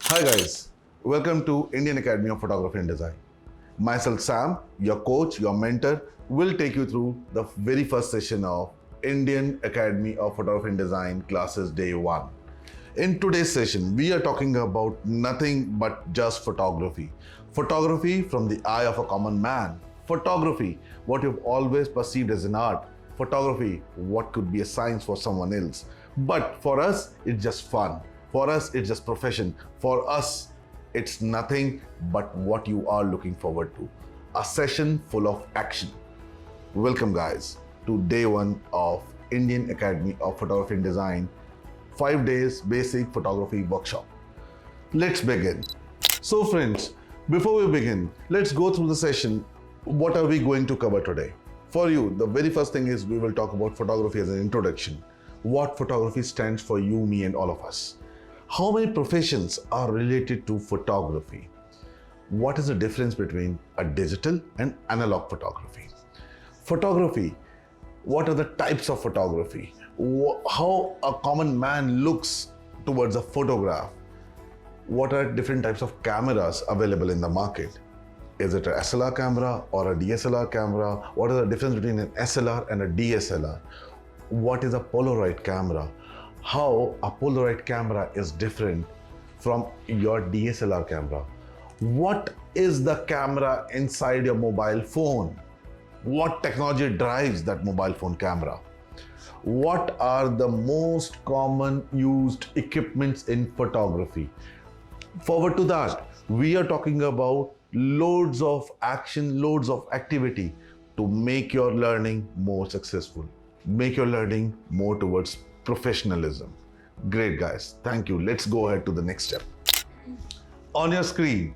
Hi guys, welcome to Indian Academy of Photography and Design. Myself Sam, your coach, your mentor, will take you through the very first session of Indian Academy of Photography and Design classes day 1. In today's session, we are talking about nothing but just photography. Photography from the eye of a common man. Photography, what you've always perceived as an art. Photography, what could be a science for someone else. But for us, it's just fun. For us, it's just profession. For us, it's nothing but what you are looking forward to. A session full of action. Welcome guys to day 1 of Indian Academy of Photography and Design 5 days basic photography workshop. Let's begin. So friends, before we begin, let's go through the session. What are we going to cover today? For you, the very first thing is we will talk about photography as an introduction. What photography stands for you, me and all of us. How many professions are related to photography? What is the difference between a digital and analog photography? Photography, what are the types of photography? How a common man looks towards a photograph? What are different types of cameras available in the market? Is it a SLR camera or a DSLR camera? What is the difference between an SLR and a DSLR? What is a Polaroid camera? How a Polaroid camera is different from your DSLR camera? What is the camera inside your mobile phone? What technology drives that mobile phone camera? What are the most common used equipments in photography? Forward to that, we are talking about loads of action, loads of activity to make your learning more successful, make your learning more towards professionalism. Great guys, thank you. Let's go ahead to the next step. On your screen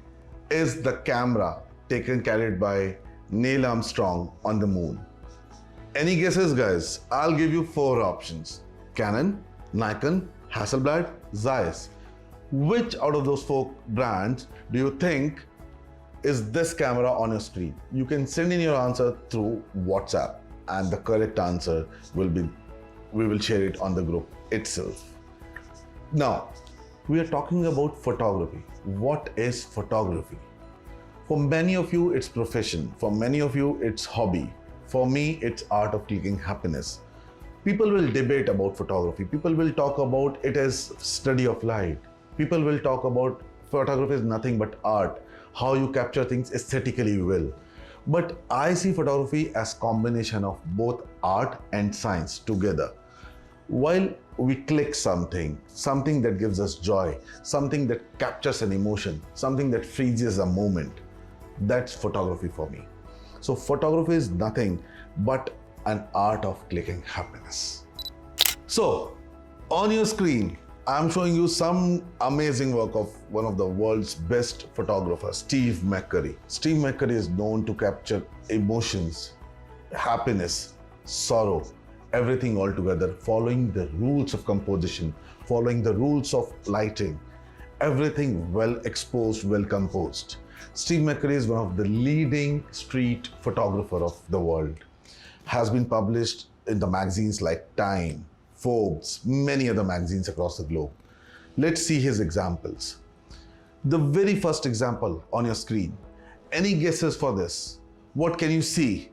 is the camera carried by Neil Armstrong on the moon. Any guesses guys? I'll give you 4 options. Canon, Nikon, Hasselblad, Zeiss. Which out of those 4 brands do you think is this camera on your screen? You can send in your answer through WhatsApp and the correct answer we will share it on the group itself. Now, we are talking about photography. What is photography? For many of you, it's profession. For many of you, it's hobby. For me, it's art of clicking happiness. People will debate about photography. People will talk about it as study of light. People will talk about photography is nothing but art, how you capture things aesthetically well. But I see photography as combination of both art and science together. While we click something that gives us joy, something that captures an emotion, something that freezes a moment, that's photography for me. So photography is nothing but an art of clicking happiness. So on your screen, I'm showing you some amazing work of one of the world's best photographers, Steve McCurry. Steve McCurry is known to capture emotions, happiness, sorrow, everything all together, following the rules of composition, following the rules of lighting, everything well exposed, well composed. Steve McCurry is one of the leading street photographer of the world. Has been published in the magazines like Time, Forbes, many other magazines across the globe. Let's see his examples. The very first example on your screen. Any guesses for this? What can you see?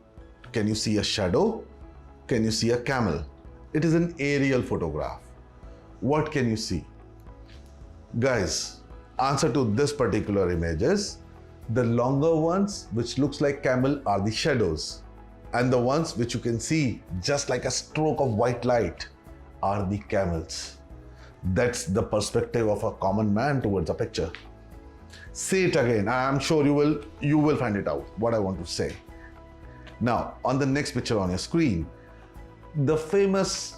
Can you see a shadow? Can you see a camel? It is an aerial photograph. What can you see? Guys, answer to this particular image is the longer ones which looks like camel are the shadows, and the ones which you can see just like a stroke of white light are the camels. That's the perspective of a common man towards a picture. Say it again. I am sure you will find it out what I want to say. Now, on the next picture on your screen, the famous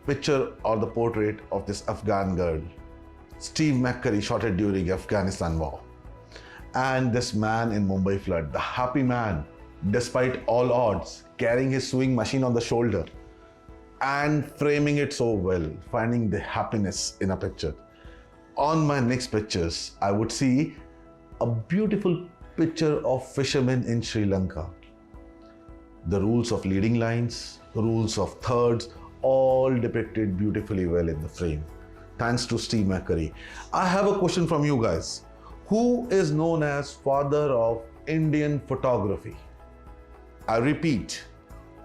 picture or the portrait of this Afghan girl. Steve McCurry shot it during Afghanistan war. And this man in Mumbai flood, the happy man, despite all odds, carrying his sewing machine on the shoulder and framing it so well, finding the happiness in a picture. On my next pictures, I would see a beautiful picture of fishermen in Sri Lanka. The rules of leading lines, rules of thirds, all depicted beautifully well in the frame. thanks to Steve McCurry. I have a question from you guys. Who is known as father of Indian photography? I repeat,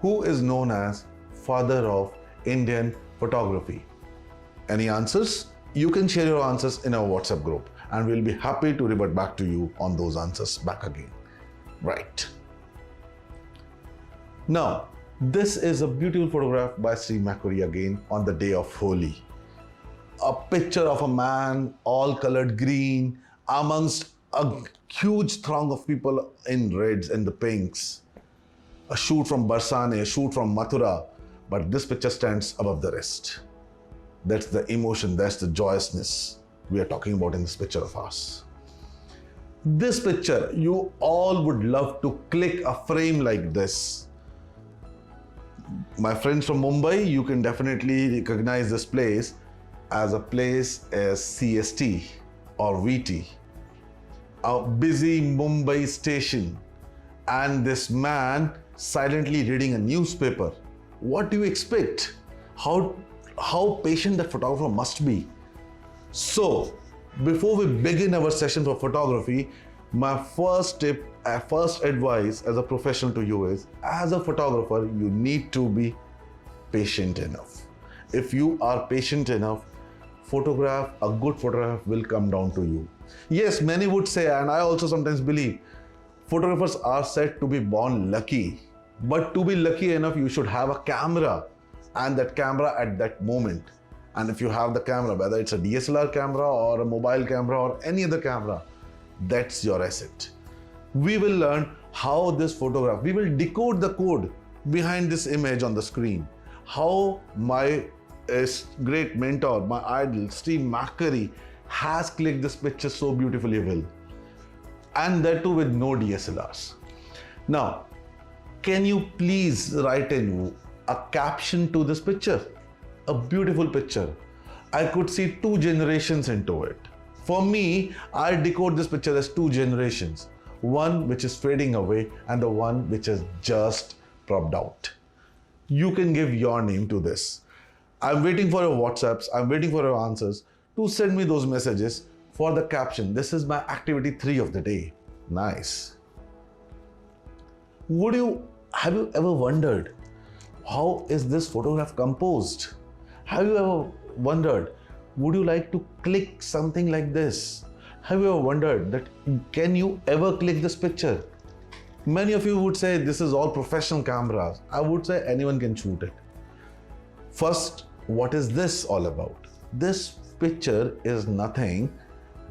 who is known as father of Indian photography? Any answers? You can share your answers in our WhatsApp group and we'll be happy to revert back to you on those answers back again. Right. Now, this is a beautiful photograph by Steve McCurry again on the day of Holi. A picture of a man all colored green amongst a huge throng of people in reds and the pinks. A shoot from Barsane, a shoot from Mathura, but this picture stands above the rest. That's the emotion, that's the joyousness we are talking about in this picture of ours. This picture, you all would love to click a frame like this. My friends from Mumbai, you can definitely recognize this place as a place as CST or VT. A busy Mumbai station and this man silently reading a newspaper. What do you expect? How patient that photographer must be. So, before we begin our session for photography, my first tip, first advice as a professional to you is, as a photographer, you need to be patient enough. If you are patient enough, a good photograph will come down to you. Yes, many would say, and I also sometimes believe, photographers are said to be born lucky. But to be lucky enough, you should have a camera, and that camera at that moment. And if you have the camera, whether it's a DSLR camera or a mobile camera or any other camera, that's your asset. We will learn how this photograph, we will decode the code behind this image on the screen. How my great mentor, my idol, Steve McCurry, has clicked this picture so beautifully well. And that too with no DSLRs. Now, can you please write in a caption to this picture? A beautiful picture. I could see 2 generations into it. For me, I decode this picture as 2 generations. One which is fading away and the one which is just propped out. You can give your name to this. I'm waiting for your WhatsApps, I'm waiting for your answers to send me those messages for the caption. This is my activity 3 of the day. Nice. Have you ever wondered, how is this photograph composed? Have you ever wondered, would you like to click something like this? Have you ever wondered that can you ever click this picture? Many of you would say this is all professional cameras. I would say anyone can shoot it. First, what is this all about? This picture is nothing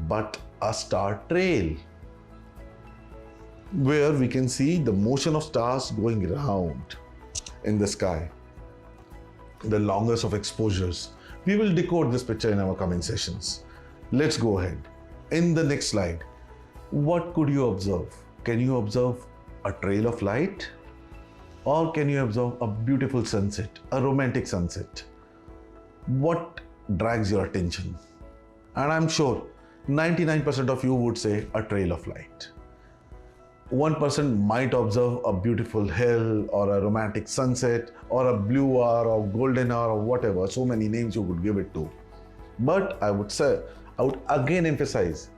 but a star trail, where we can see the motion of stars going round in the sky, the longest of exposures. We will decode this picture in our coming sessions. Let's go ahead. In the next slide, what could you observe? Can you observe a trail of light? Or can you observe a beautiful sunset, a romantic sunset? What drags your attention? And I'm sure 99% of you would say a trail of light. 1% might observe a beautiful hill or a romantic sunset or a blue hour or golden hour or whatever, so many names you would give it to. But I would again emphasize,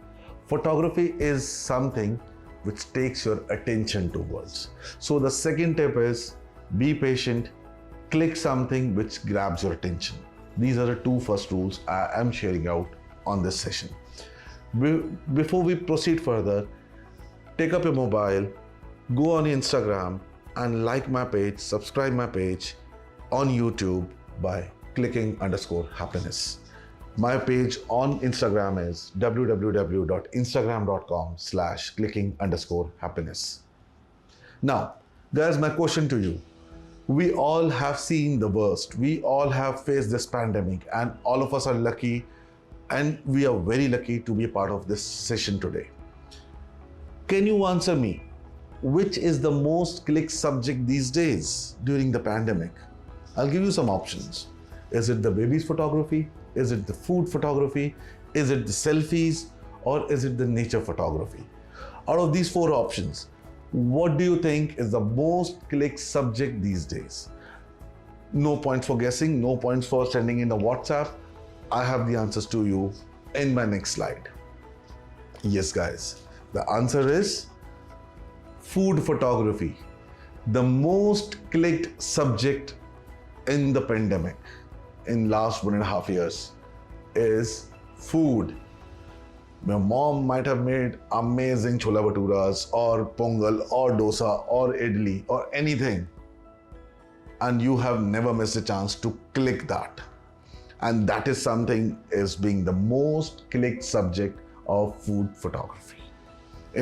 photography is something which takes your attention towards. So the second tip is, be patient, click something which grabs your attention. These are the 2 first rules I am sharing out on this session. Before we proceed further, take up your mobile, go on Instagram and like my page, subscribe my page on YouTube by clicking _happiness. My page on Instagram is www.instagram.com/clicking_happiness. Now, guys, my question to you. We all have seen the worst. We all have faced this pandemic and all of us are lucky, and we are very lucky to be a part of this session today. Can you answer me, which is the most clicked subject these days during the pandemic? I'll give you some options. Is it the baby's photography? Is it the food photography? Is it the selfies? Or is it the nature photography? Out of these 4 options, what do you think is the most clicked subject these days? No points for guessing, no points for sending in a WhatsApp. I have the answers to you in my next slide. Yes, guys, the answer is food photography. The most clicked subject in the pandemic in last 1.5 years is food. My mom might have made amazing chola bhaturas or pongal or dosa or idli or anything, and you have never missed a chance to click that. And that is something is being the most clicked subject of food photography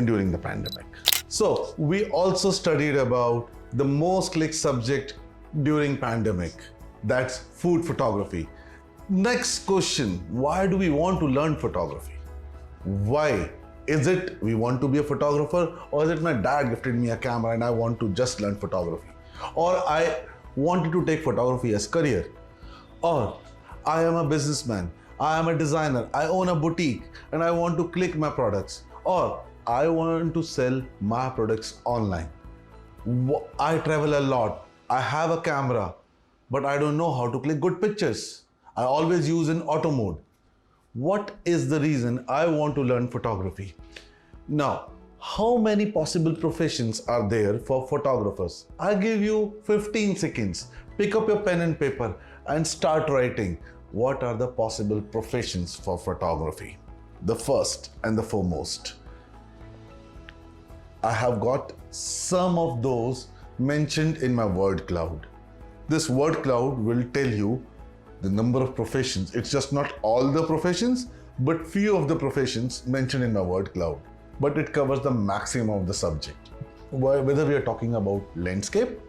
during the pandemic. So we also studied about the most clicked subject during pandemic. That's food photography. Next question, why do we want to learn photography? Why? Is it we want to be a photographer, or is it my dad gifted me a camera and I want to just learn photography? Or I wanted to take photography as career? Or I am a businessman, I am a designer, I own a boutique and I want to click my products? Or I want to sell my products online. I travel a lot, I have a camera, but I don't know how to click good pictures. I always use in auto mode. What is the reason I want to learn photography? Now, how many possible professions are there for photographers? I give you 15 seconds. Pick up your pen and paper and start writing. What are the possible professions for photography? The first and the foremost, I have got some of those mentioned in my word cloud. This word cloud will tell you the number of professions. It's just not all the professions, but few of the professions mentioned in my word cloud. But it covers the maximum of the subject. Whether we are talking about landscape,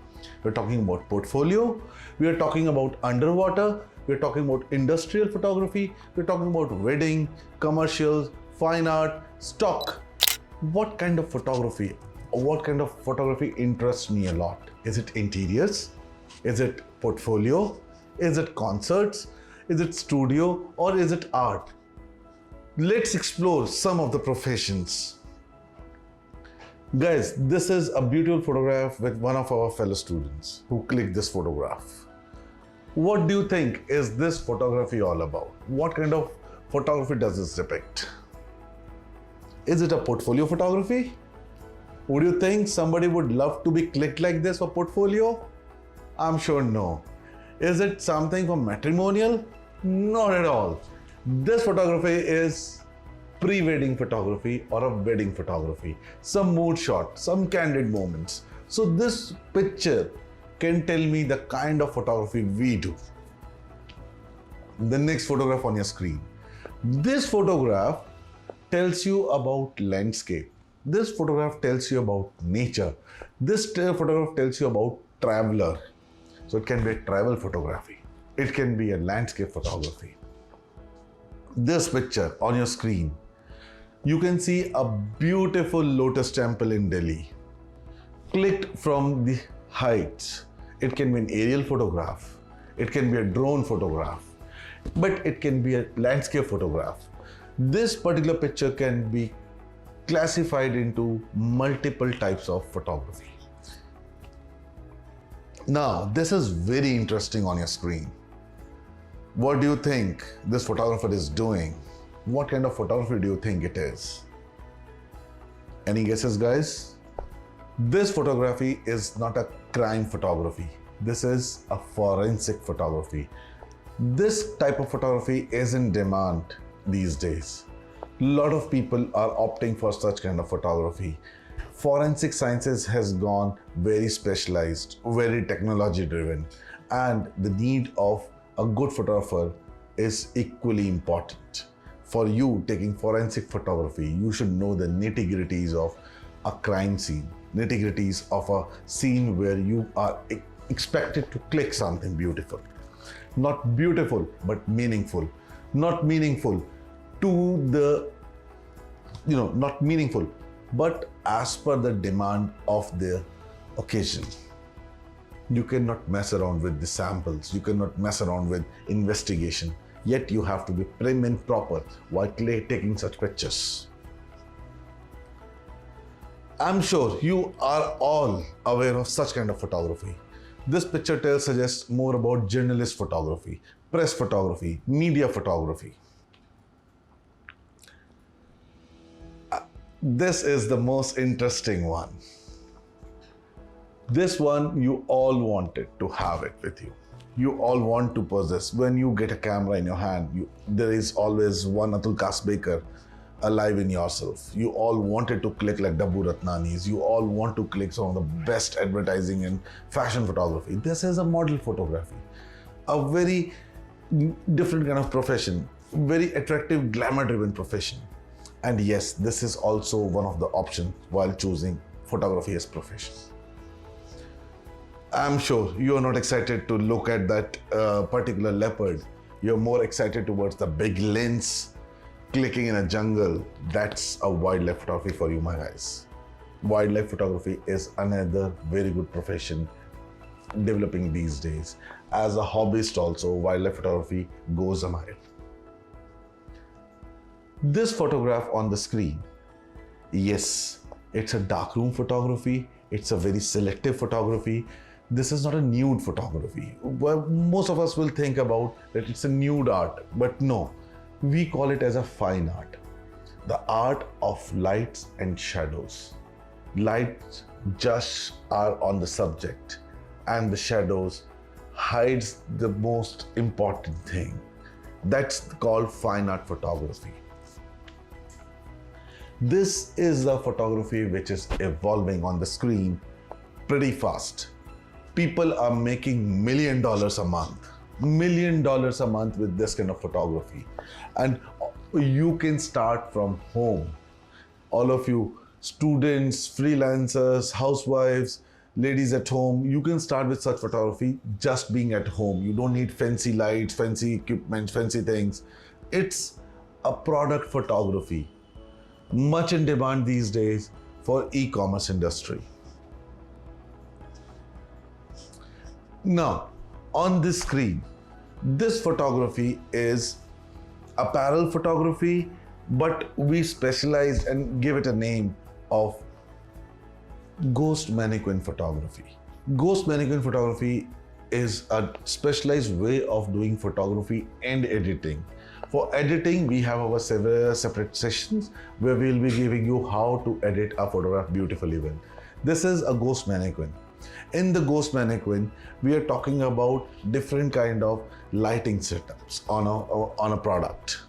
we're talking about portfolio, we are talking about underwater, we're talking about industrial photography, we're talking about wedding, commercials, fine art, stock. What kind of photography interests me a lot? Is it interiors? Is it portfolio? Is it concerts? Is it studio? Or is it art? Let's explore some of the professions. Guys, this is a beautiful photograph with one of our fellow students who clicked this photograph. What do you think is this photography all about? What kind of photography does this depict? Is it a portfolio photography? Would you think somebody would love to be clicked like this for portfolio? I'm sure no. Is it something for matrimonial? Not at all. This photography is pre-wedding photography or a wedding photography. Some mood shot, some candid moments. So this picture can tell me the kind of photography we do. The next photograph on your screen. This photograph tells you about landscape. This photograph tells you about nature. This photograph tells you about traveler. So it can be a travel photography. It can be a landscape photography. This picture on your screen, you can see a beautiful lotus temple in Delhi. Clicked from the heights. It can be an aerial photograph. It can be a drone photograph. But it can be a landscape photograph. This particular picture can be classified into multiple types of photography. Now, this is very interesting on your screen. What do you think this photographer is doing? What kind of photography do you think it is? Any guesses, guys? This photography is not a crime photography. This is a forensic photography. This type of photography is in demand these days. A lot of people are opting for such kind of photography. Forensic sciences has gone very specialized, very technology driven, and the need of a good photographer is equally important. For you taking forensic photography, you should know the nitty-gritties of a crime scene, nitty-gritties of a scene where you are expected to click something beautiful. Not beautiful, but meaningful. Not meaningful to the, not meaningful, but as per the demand of the occasion. You cannot mess around with the samples. You cannot mess around with investigation. Yet you have to be prim and proper while taking such pictures. I'm sure you are all aware of such kind of photography. This picture suggests more about journalist photography. press photography, media photography. This is the most interesting one. This one you all wanted to have it with you. You all want to possess. When you get a camera in your hand, there is always one Atul Kasbekar alive in yourself. You all wanted to click like Dabbu Ratnani's. You all want to click some of the best advertising and fashion photography. This is a model photography. A very different kind of profession. Very attractive, glamour-driven profession. And yes, this is also one of the options while choosing photography as profession. I'm sure you are not excited to look at that particular leopard. You're more excited towards the big lens clicking in a jungle. That's a wildlife photography for you, my guys. Wildlife photography is another very good profession developing these days. As a hobbyist also, wildlife photography goes a mile. This photograph on the screen, yes, it's a darkroom photography. It's a very selective photography. This is not a nude photography. Well, most of us will think about that it's a nude art, but no, we call it as a fine art. The art of lights and shadows. Lights just are on the subject and the shadows hides the most important thing. That's called fine art photography. This is the photography which is evolving on the screen pretty fast. People are making $1 million a month. $1 million a month with this kind of photography. And you can start from home. All of you students, freelancers, housewives, ladies at home, you can start with such photography just being at home. You don't need fancy lights, fancy equipment, fancy things. It's a product photography. Much in demand these days for e-commerce industry. Now, on this screen, this photography is apparel photography, but we specialized and give it a name of ghost mannequin photography. Ghost mannequin photography is a specialized way of doing photography and editing. For editing, we have our several separate sessions where we will be giving you how to edit a photograph beautifully well. This is a ghost mannequin. In the ghost mannequin, we are talking about different kind of lighting setups on a product.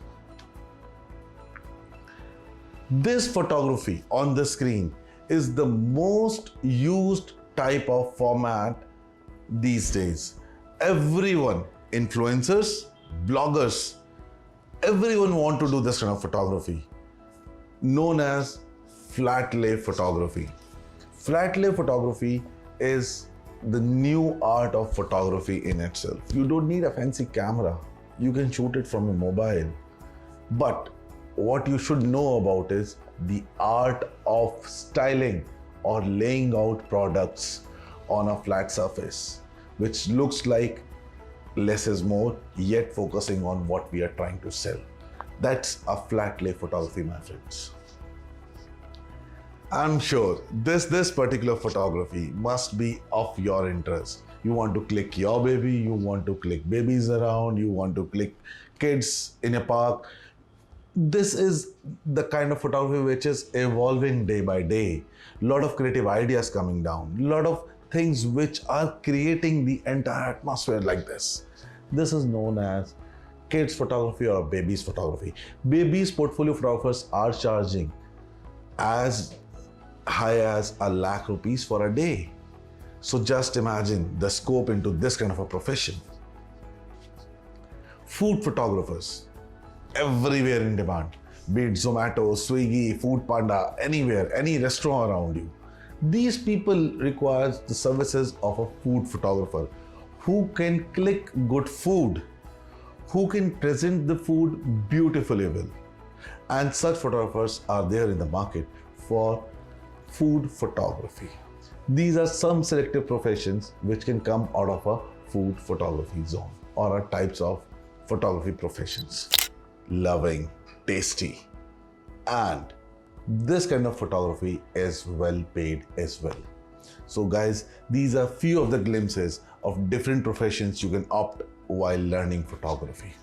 This photography on the screen is the most used type of format these days. Everyone, influencers, bloggers, everyone want to do this kind of photography, known as flat lay photography. Flat lay photography is the new art of photography in itself. You don't need a fancy camera. You can shoot it from a mobile. But what you should know about is the art of styling or laying out products on a flat surface, which looks like less is more, yet focusing on what we are trying to sell. That's a flat lay photography, my friends. I'm sure this particular photography must be of your interest. You want to click your baby, you want to click babies around, you want to click kids in a park. This is the kind of photography which is evolving day by day. A lot of creative ideas coming down, a lot of things which are creating the entire atmosphere like this. This is known as kids photography or babies photography. Babies portfolio photographers are charging as high as ₹1 lakh for a day. So just imagine the scope into this kind of a profession. Food photographers, everywhere in demand, be it Zomato, Swiggy, Food Panda, anywhere, any restaurant around you. These people require the services of a food photographer who can click good food, who can present the food beautifully well. And such photographers are there in the market for food photography. These are some selective professions which can come out of a food photography zone or are types of photography professions. Loving, tasty, and this kind of photography is well paid as well. So guys, these are few of the glimpses of different professions you can opt while learning photography.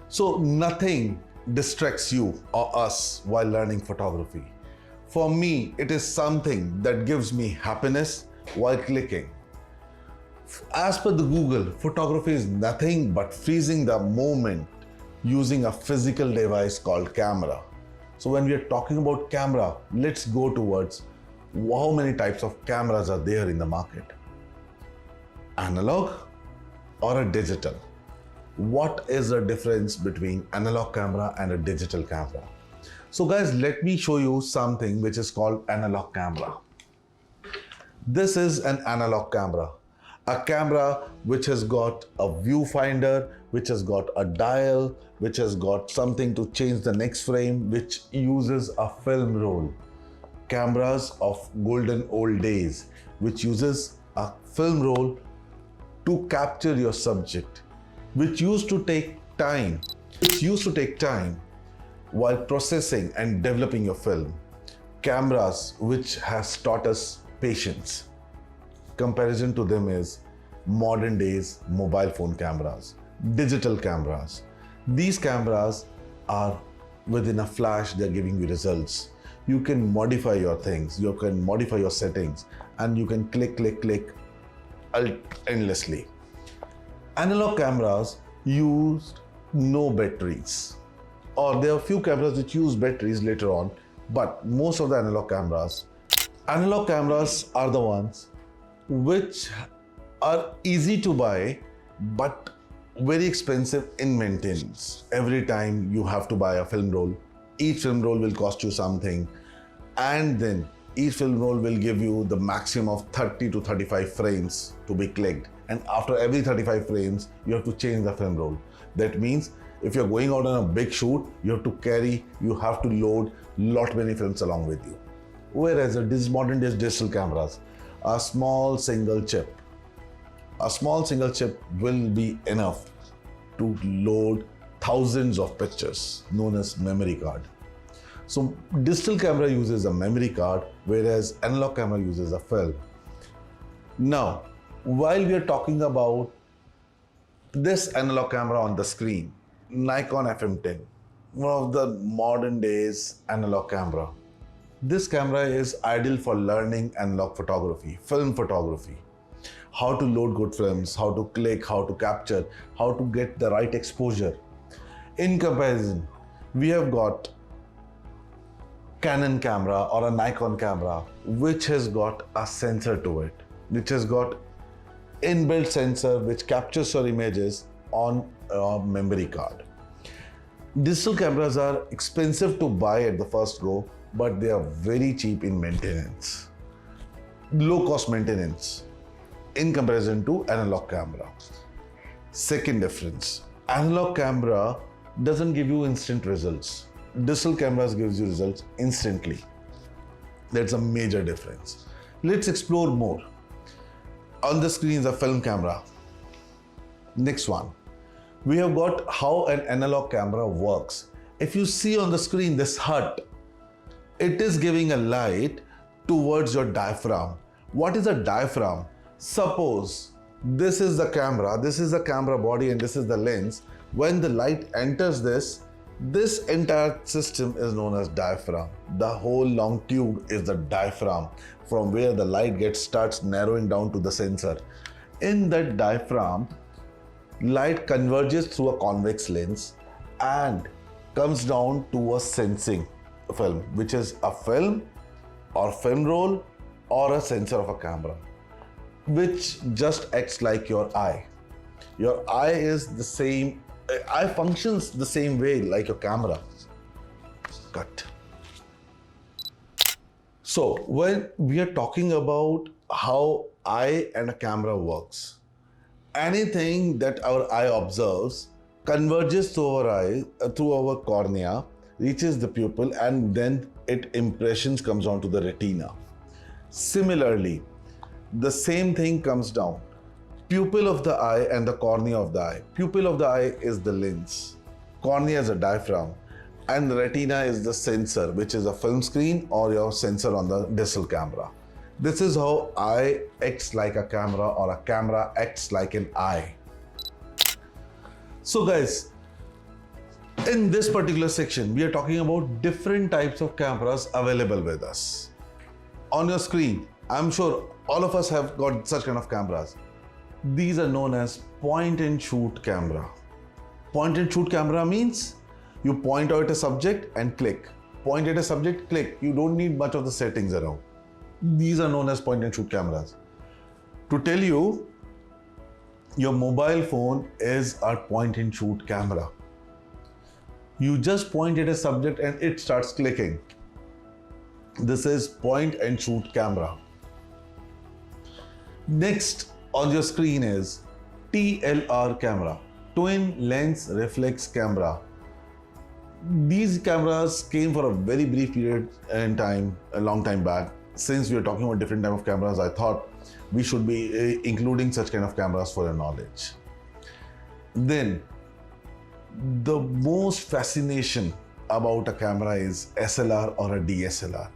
So nothing distracts you or us while learning photography. For me, it is something that gives me happiness while clicking. As per the Google, photography is nothing but freezing the moment using a physical device called camera. So when we are talking about camera, let's go towards how many types of cameras are there in the market. Analog or a digital? What is the difference between analog camera and a digital camera? So guys, let me show you something which is called analog camera. This is an analog camera. A camera which has got a viewfinder, which has got a dial, which has got something to change the next frame, which uses a film roll. Cameras of golden old days, which uses a film roll to capture your subject, which used to take time while processing and developing your film. Cameras which has taught us patience. Comparison to them is modern days mobile phone cameras, digital cameras. These cameras are within a flash, they're giving you results. You can modify your things, you can modify your settings, and you can click endlessly. Analog cameras used no batteries, or there are few cameras which use batteries later on, but most of the analog cameras are the ones which are easy to buy but very expensive in maintenance. Every time you have to buy a film roll, each film roll will cost you something, and then each film roll will give you the maximum of 30 to 35 frames to be clicked, and after every 35 frames you have to change the film roll. That means if you're going out on a big shoot, you have to load lot many films along with you. Whereas these modern days digital cameras, a small single chip will be enough to load thousands of pictures, known as memory card. So digital camera uses a memory card, whereas analog camera uses a film. Now, while we are talking about this analog camera on the screen, Nikon FM10, one of the modern days analog camera. This camera is ideal for learning analog photography, film photography. How to load good films, how to click, how to capture, how to get the right exposure. In comparison, we have got Canon camera or a Nikon camera which has got a sensor to it, which has got inbuilt sensor which captures your images on a memory card. Digital cameras are expensive to buy at the first go, but they are very cheap in maintenance. Low cost maintenance in comparison to analog camera. Second difference, analog camera doesn't give you instant results. Digital cameras gives you results instantly. That's a major difference. Let's explore more. On the screen is a film camera. Next one, we have got how an analog camera works. If you see on the screen this hut, it is giving a light towards your diaphragm. What is a diaphragm? Suppose this is the camera body and this is the lens. When the light enters this entire system is known as diaphragm. The whole long tube is the diaphragm, from where the light starts narrowing down to the sensor. In that diaphragm, light converges through a convex lens and comes down to a sensing film, which is a film or film roll or a sensor of a camera, which just acts like your eye. Your eye functions the same way like your camera. Cut. So when we are talking about how eye and a camera works, anything that our eye observes converges through our cornea, reaches the pupil, and then impressions comes onto the retina. Similarly, the same thing comes down. Pupil of the eye and the cornea of the eye. Pupil of the eye is the lens, cornea is a diaphragm, and the retina is the sensor, which is a film screen or your sensor on the digital camera. This is how eye acts like a camera or a camera acts like an eye. So guys, in this particular section, we are talking about different types of cameras available with us. On your screen, I'm sure all of us have got such kind of cameras. These are known as point and shoot camera. Point and shoot camera means you point out a subject and click. Point at a subject, click. You don't need much of the settings around. These are known as point and shoot cameras. To tell you, your mobile phone is a point and shoot camera. You just point at a subject and it starts clicking. This is point and shoot camera. Next on your screen is TLR camera, twin lens reflex camera. These cameras came for a very brief period in time, a long time back. Since we are talking about different type of cameras, I thought we should be including such kind of cameras for your knowledge. Then, the most fascination about a camera is SLR or a DSLR.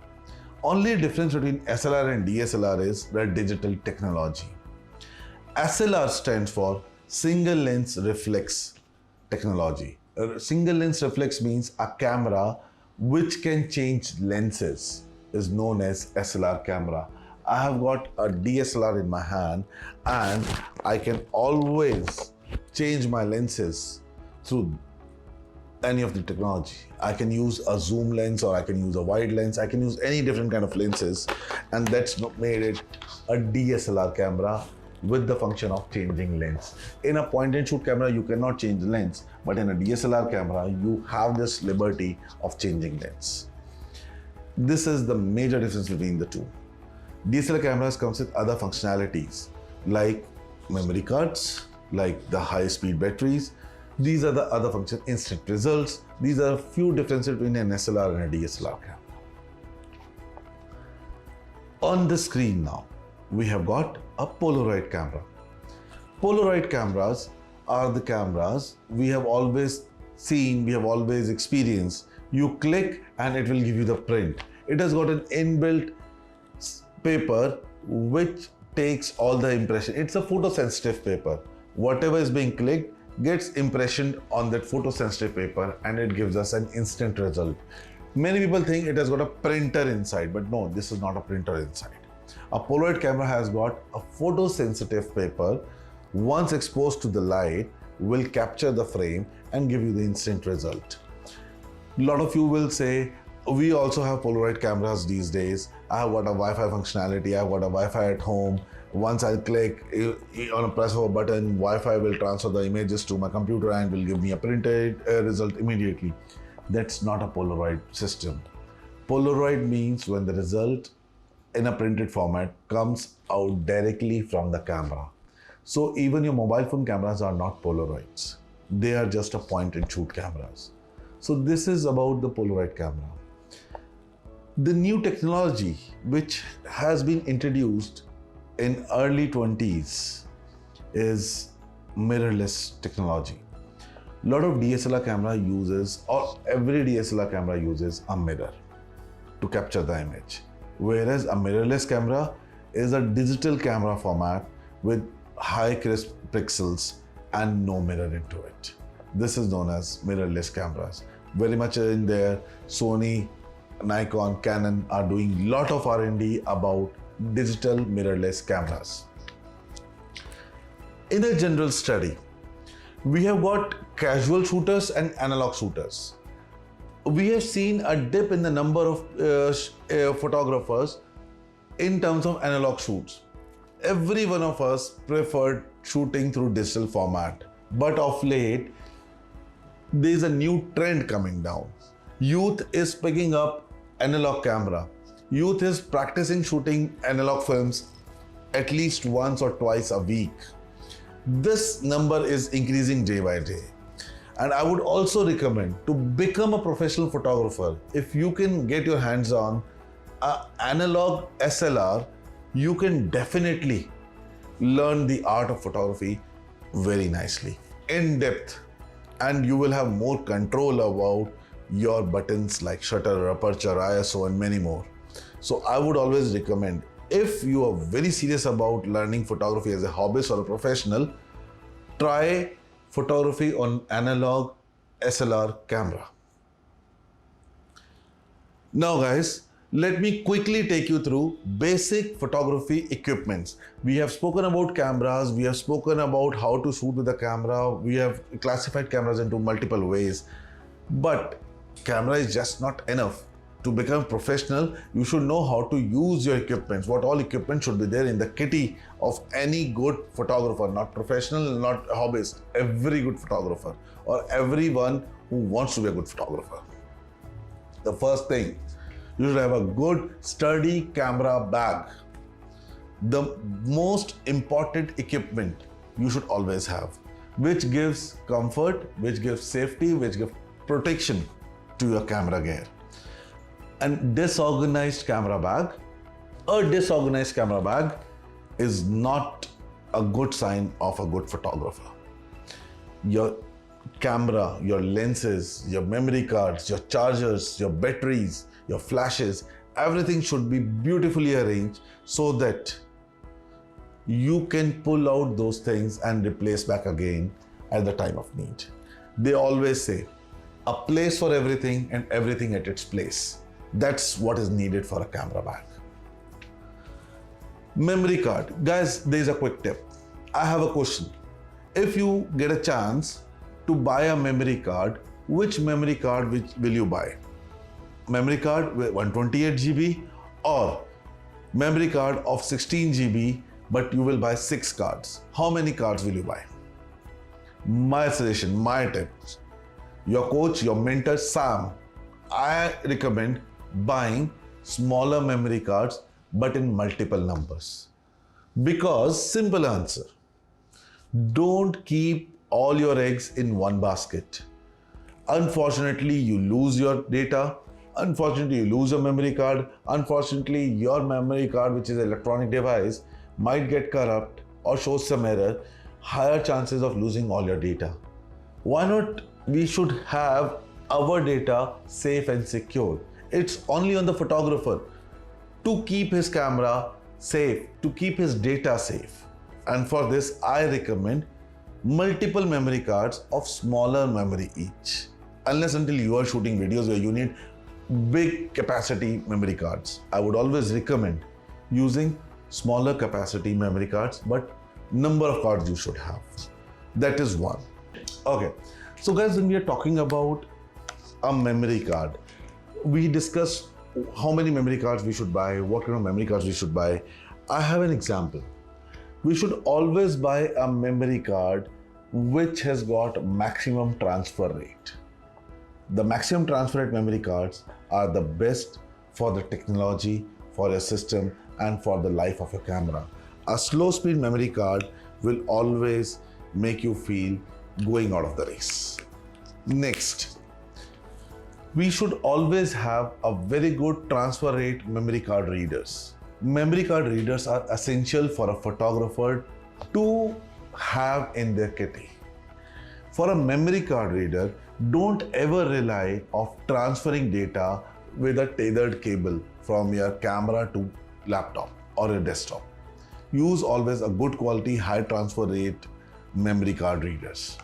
Only difference between SLR and DSLR is the digital technology. SLR stands for single lens reflex technology. Single lens reflex means a camera which can change lenses is known as SLR camera. I have got a DSLR in my hand and I can always change my lenses through any of the technology. I can use a zoom lens or I can use a wide lens. I can use any different kind of lenses, and that's made it a DSLR camera with the function of changing lens. In a point and shoot camera, you cannot change the lens, but in a DSLR camera, you have this liberty of changing lens. This is the major difference between the two. DSLR cameras comes with other functionalities like memory cards, like the high-speed batteries. These are the other functions, instant results. These are a few differences between an SLR and a DSLR camera. On the screen now, we have got a Polaroid camera. Polaroid cameras are the cameras we have always seen, we have always experienced. You click and it will give you the print. It has got an inbuilt paper which takes all the impression. It's a photosensitive paper. Whatever is being clicked gets impressioned on that photosensitive paper and it gives us an instant result. Many people think it has got a printer inside, but no, this is not a printer inside. A Polaroid camera has got a photosensitive paper. Once exposed to the light, will capture the frame and give you the instant result. A lot of you will say, we also have Polaroid cameras these days. I have got a Wi-Fi functionality, I have got a Wi-Fi at home. Once I click on a press of a button, Wi-Fi will transfer the images to my computer and will give me a printed result immediately. That's not a Polaroid system. Polaroid means when the result in a printed format comes out directly from the camera. So even your mobile phone cameras are not Polaroids. They are just a point and shoot cameras. So this is about the Polaroid camera. The new technology which has been introduced in early 20s is mirrorless technology. A lot of DSLR camera uses, or every DSLR camera uses a mirror to capture the image. Whereas a mirrorless camera is a digital camera format with high crisp pixels and no mirror into it. This is known as mirrorless cameras. Very much in there, Sony, Nikon, Canon are doing a lot of R&D about digital mirrorless cameras. In a general study, we have got casual shooters and analog shooters. We have seen a dip in the number of photographers in terms of analog shoots. Every one of us preferred shooting through digital format, but of late, there is a new trend coming down. Youth is picking up analog camera. Youth is practicing shooting analog films at least once or twice a week. This number is increasing day by day. And I would also recommend to become a professional photographer. If you can get your hands on an analog SLR, you can definitely learn the art of photography very nicely, in depth, and you will have more control about your buttons like shutter, aperture, ISO, and many more. So I would always recommend, if you are very serious about learning photography as a hobbyist or a professional, try photography on analog SLR camera. Now guys, let me quickly take you through basic photography equipments. We have spoken about cameras, we have spoken about how to shoot with the camera, we have classified cameras into multiple ways, but camera is just not enough. To become professional, you should know how to use your equipments. What all equipment should be there in the kitty of any good photographer, not professional, not hobbyist, every good photographer or everyone who wants to be a good photographer. The first thing, you should have a good sturdy camera bag. The most important equipment you should always have, which gives comfort, which gives safety, which gives protection to your camera gear. And disorganized camera bag. A disorganized camera bag is not a good sign of a good photographer. Your camera, your lenses, your memory cards, your chargers, your batteries, your flashes, everything should be beautifully arranged so that you can pull out those things and replace back again at the time of need. They always say, a place for everything and everything at its place. That's what is needed for a camera bag. Memory card. Guys, there is a quick tip. I have a question. If you get a chance to buy a memory card, which memory card will you buy? Memory card with 128 GB or memory card of 16 GB, but you will buy 6 cards. How many cards will you buy? My suggestion, my tips. Your coach, your mentor, Sam, I recommend buying smaller memory cards but in multiple numbers. Because simple answer, don't keep all your eggs in one basket. Unfortunately, you lose your data. Unfortunately, you lose a memory card. Unfortunately, your memory card, which is an electronic device, might get corrupt or show some error. Higher chances of losing all your data. Why not? We should have our data safe and secure. It's only on the photographer to keep his camera safe, to keep his data safe. And for this, I recommend multiple memory cards of smaller memory each. Unless until you are shooting videos where you need big capacity memory cards, I would always recommend using smaller capacity memory cards, but number of cards you should have. That is one. Okay, so guys, when we are talking about a memory card, we discussed how many memory cards we should buy, what kind of memory cards we should buy. I have an example. We should always buy a memory card which has got maximum transfer rate. The maximum transfer rate memory cards are the best for the technology, for your system, and for the life of your camera. A slow speed memory card will always make you feel going out of the race. Next, we should always have a very good transfer rate memory card readers. Memory card readers are essential for a photographer to have in their kitty. For a memory card reader, don't ever rely of transferring data with a tethered cable from your camera to laptop or your desktop. Use always a good quality, high transfer rate memory card readers.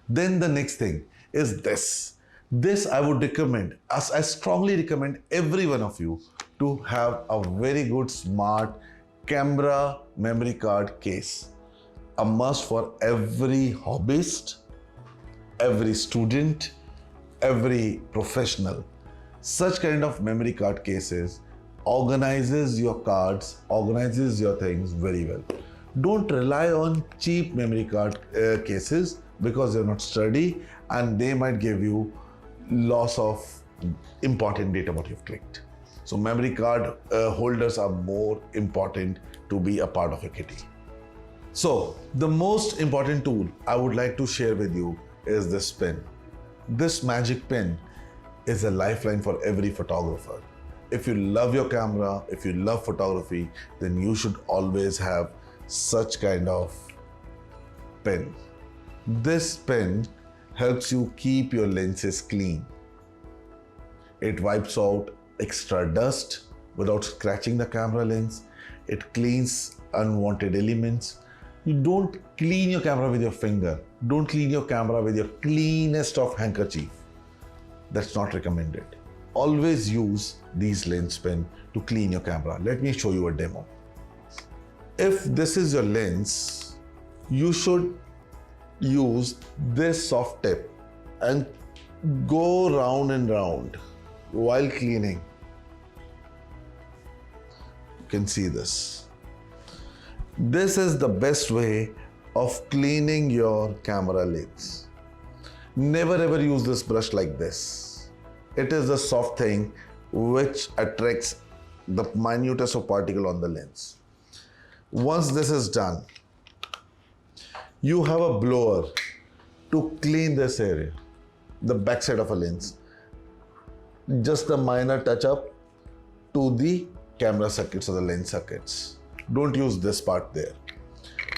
Then the next thing is this. This I would recommend, as I strongly recommend every one of you to have a very good smart camera memory card case. A must for every hobbyist, every student, every professional. Such kind of memory card cases organizes your cards, organizes your things very well. Don't rely on cheap memory card cases because they're not sturdy and they might give you loss of important data what you've clicked. So memory card holders are more important to be a part of a kitty. So the most important tool I would like to share with you is this pen. This magic pen is a lifeline for every photographer. If you love your camera, if you love photography, then you should always have such kind of pen. This pen helps you keep your lenses clean. It wipes out extra dust, without scratching the camera lens. It cleans unwanted elements. You don't clean your camera with your finger. Don't clean your camera with your cleanest of handkerchief. That's not recommended. Always use these lens pen to clean your camera. Let me show you a demo. If this is your lens, you should use this soft tip and go round and round while cleaning. You can see this. This is the best way of cleaning your camera lens. Never ever use this brush like this. It is a soft thing which attracts the minutest of particle on the lens. Once this is done, you have a blower to clean this area, the backside of a lens. Just a minor touch up to the camera circuits or the lens circuits. Don't use this part there.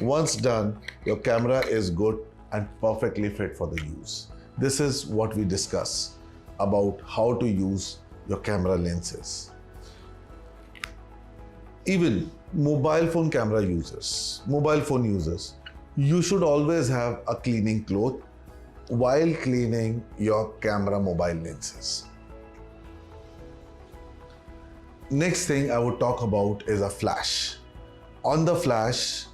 Once done, your camera is good and perfectly fit for the use. This is what we discuss about how to use your camera lenses. Even mobile phone users, you should always have a cleaning cloth while cleaning your camera mobile lenses. Next thing I would talk about is a flash. On the flash,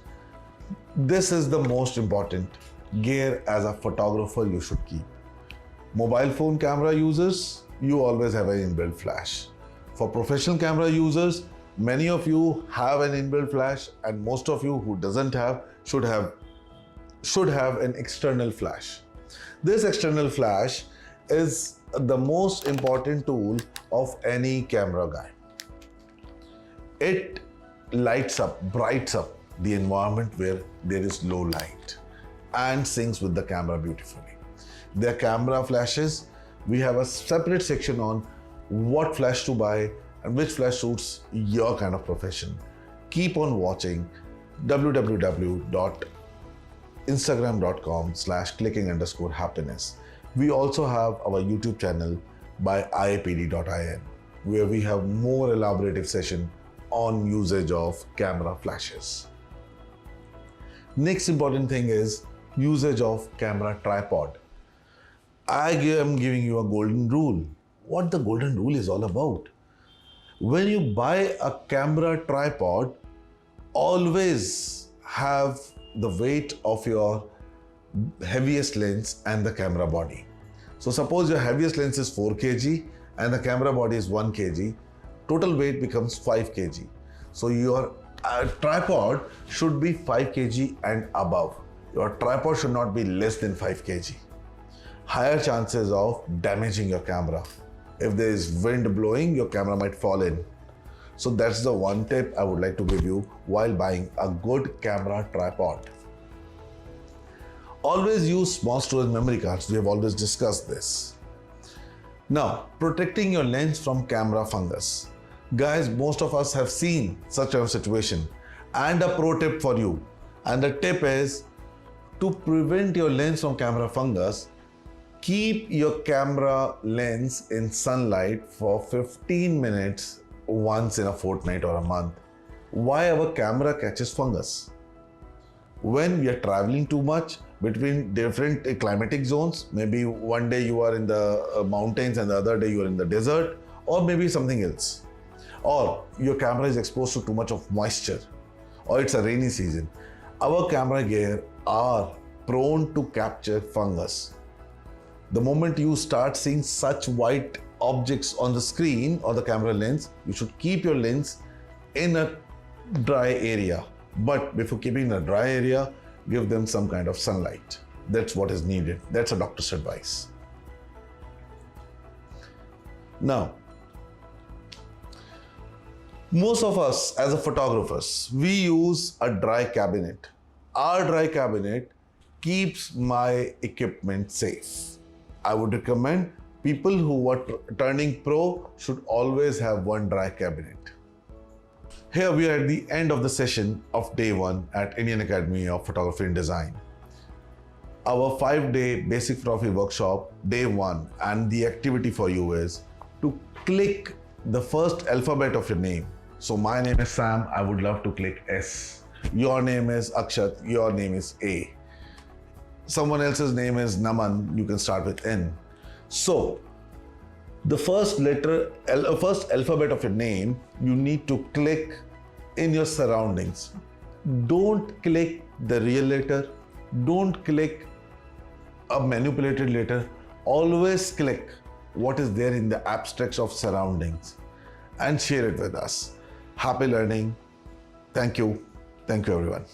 this is the most important gear as a photographer you should keep. Mobile phone camera users, you always have an inbuilt flash. For professional camera users, many of you have an inbuilt flash, and most of you who doesn't have should have an external flash. This external flash is the most important tool of any camera guy. It lights up, brights up the environment where there is low light and syncs with the camera beautifully. Their camera flashes, we have a separate section on what flash to buy and which flash suits your kind of profession. Keep on watching www.instagram.com/clicking_happiness. We also have our YouTube channel by iapd.in, where we have more elaborative session on usage of camera flashes. Next important thing is usage of camera tripod. I am giving you a golden rule. What the golden rule is all about? When you buy a camera tripod, always have the weight of your heaviest lens and the camera body. So suppose your heaviest lens is 4 kg and the camera body is 1 kg, total weight becomes 5 kg. So your tripod should be 5 kg and above. Your tripod should not be less than 5 kg. Higher chances of damaging your camera. If there is wind blowing, your camera might fall in. So that's the one tip I would like to give you while buying a good camera tripod. Always use small storage memory cards. We have always discussed this. Now, protecting your lens from camera fungus. Guys, most of us have seen such a situation. And a pro tip for you. And the tip is to prevent your lens from camera fungus, keep your camera lens in sunlight for 15 minutes once in a fortnight or a month. Why our camera catches fungus? When we are traveling too much between different climatic zones, maybe one day you are in the mountains and the other day you are in the desert, or maybe something else. Or your camera is exposed to too much of moisture, or it's a rainy season. Our camera gear are prone to capture fungus. The moment you start seeing such white objects on the screen or the camera lens, you should keep your lens in a dry area. But before keeping in a dry area, give them some kind of sunlight. That's what is needed. That's a doctor's advice. Now, most of us as a photographers, we use a dry cabinet. Our dry cabinet keeps my equipment safe. I would recommend people who are turning pro should always have one dry cabinet. Here we are at the end of the session of day 1 at Indian Academy of Photography and Design. Our 5-day basic photography workshop, day 1, and the activity for you is to click the first alphabet of your name. So my name is Sam, I would love to click S. Your name is Akshat, your name is A. Someone else's name is Naman, you can start with N. So the first alphabet of your name, you need to click in your surroundings. Don't click the real letter. Don't click a manipulated letter. Always click what is there in the abstracts of surroundings and share it with us. Happy learning. Thank you. Thank you, everyone.